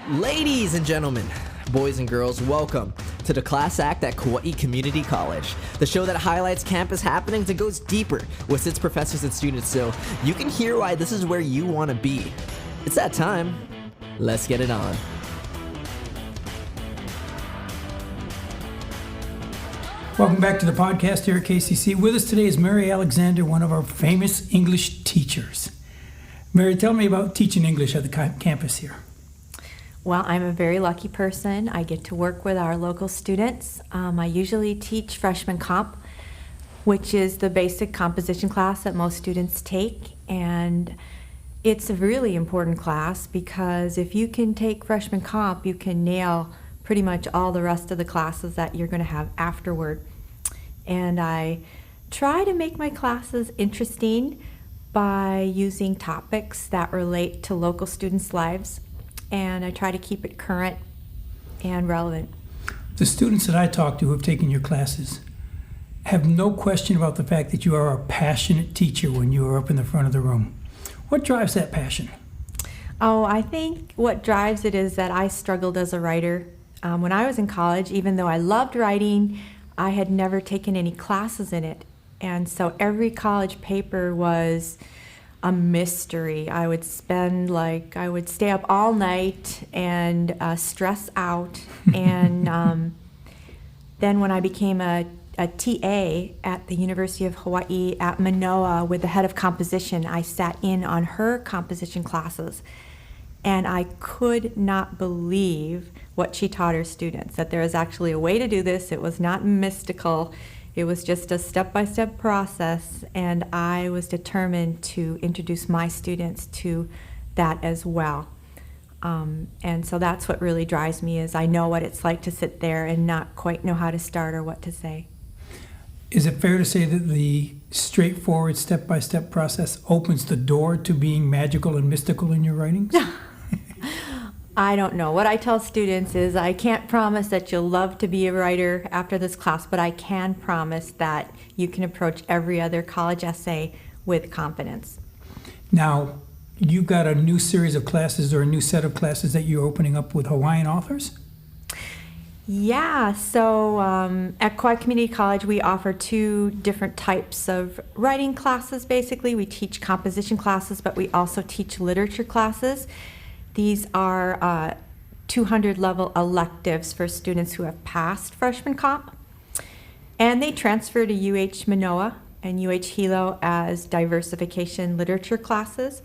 Ladies and gentlemen, boys and girls, welcome to the Class Act at Kauai Community College, the show that highlights campus happenings and goes deeper with its professors and students so you can hear why this is where you want to be. It's that time. Let's get it on. Welcome back to the podcast here at KCC. With us today is Mary Alexander, one of our famous English teachers. Mary, tell me about teaching English at the campus here. Well, I'm a very lucky person. I get to work with our local students. I usually teach freshman comp, which is the basic composition class that most students take. And it's a really important class because if you can take freshman comp, you can nail pretty much all the rest of the classes that you're going to have afterward. And I try to make my classes interesting by using topics that relate to local students' lives. And I try to keep it current and relevant. The students that I talk to who have taken your classes have no question about the fact that you are a passionate teacher when you are up in the front of the room. What drives that passion? Oh, I think what drives it is that I struggled as a writer. When I was in college, even though I loved writing, I had never taken any classes in it. And so every college paper was a mystery. I would stay up all night and stress out. And then when I became a TA at the University of Hawaii at Manoa with the head of composition, I sat in on her composition classes. And I could not believe what she taught her students, that there was actually a way to do this. It was not mystical. It was just a step-by-step process, and I was determined to introduce my students to that as well. And so that's what really drives me, is I know what it's like to sit there and not quite know how to start or what to say. Is it fair to say that the straightforward step-by-step process opens the door to being magical and mystical in your writings? I don't know. What I tell students is I can't promise that you'll love to be a writer after this class, but I can promise that you can approach every other college essay with confidence. Now, you've got a new series of classes or a new set of classes that you're opening up with Hawaiian authors? Yeah, so at Kauai Community College, we offer two different types of writing classes, basically. We teach composition classes, but we also teach literature classes. These are 200-level electives for students who have passed freshman comp. And they transfer to UH Manoa and UH Hilo as diversification literature classes.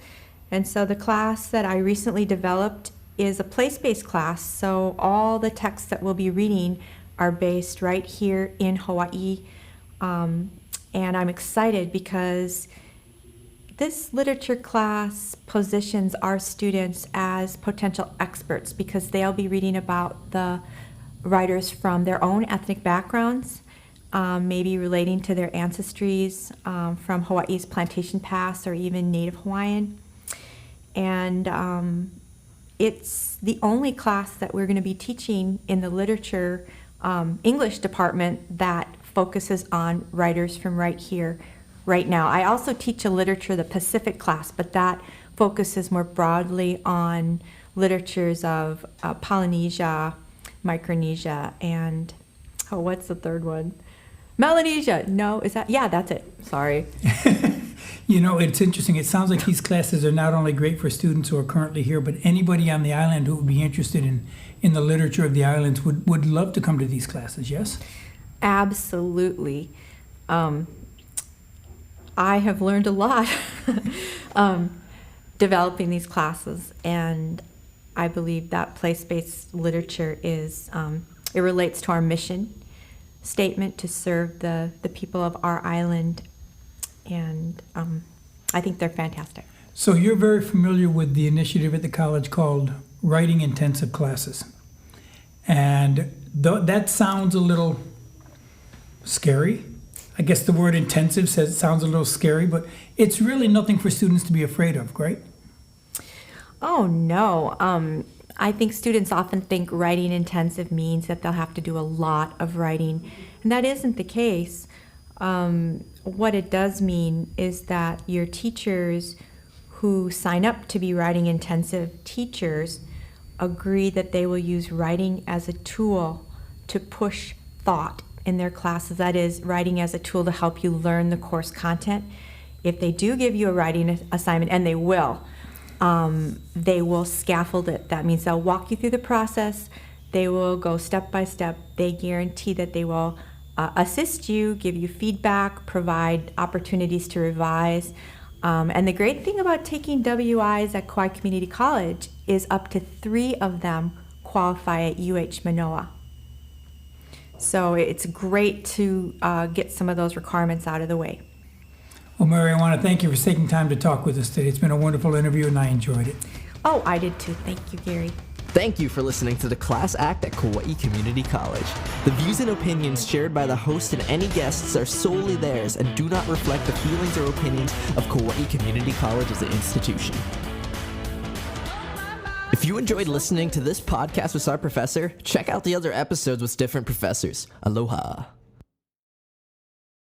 And so the class that I recently developed is a place-based class, so all the texts that we'll be reading are based right here in Hawaii. And I'm excited because this literature class positions our students as potential experts because they'll be reading about the writers from their own ethnic backgrounds, maybe relating to their ancestries from Hawaii's plantation past or even Native Hawaiian. And it's the only class that we're going to be teaching in the literature English department that focuses on writers from right here, right now. I also teach a literature, the Pacific class, but that focuses more broadly on literatures of Polynesia, Micronesia, and, what's the third one? Melanesia. No, is that? Yeah, that's it. Sorry. You know, it's interesting. It sounds like these classes are not only great for students who are currently here, but anybody on the island who would be interested in the literature of the islands would love to come to these classes, yes? Absolutely. I have learned a lot developing these classes, and I believe that place-based literature is, it relates to our mission statement to serve the people of our island, and I think they're fantastic. So you're very familiar with the initiative at the college called Writing Intensive Classes. And that sounds a little scary. I guess the word intensive sounds a little scary, but it's really nothing for students to be afraid of, right? Oh, no. I think students often think writing intensive means that they'll have to do a lot of writing, and that isn't the case. What it does mean is that your teachers who sign up to be writing intensive teachers agree that they will use writing as a tool to push thought in their classes. That is, writing as a tool to help you learn the course content. If they do give you a writing assignment, and they will scaffold it. That means they'll walk you through the process. They will go step by step. They guarantee that they will assist you, give you feedback, provide opportunities to revise. And the great thing about taking WIs at Kauai Community College is up to 3 of them qualify at UH Manoa. So it's great to get some of those requirements out of the way. Well, Mary, I want to thank you for taking time to talk with us today. It's been a wonderful interview, and I enjoyed it. Oh, I did too. Thank you, Gary. Thank you for listening to the Class Act at Kauai Community College. The views and opinions shared by the host and any guests are solely theirs and do not reflect the feelings or opinions of Kauai Community College as an institution. If you enjoyed listening to this podcast with our professor, check out the other episodes with different professors. Aloha.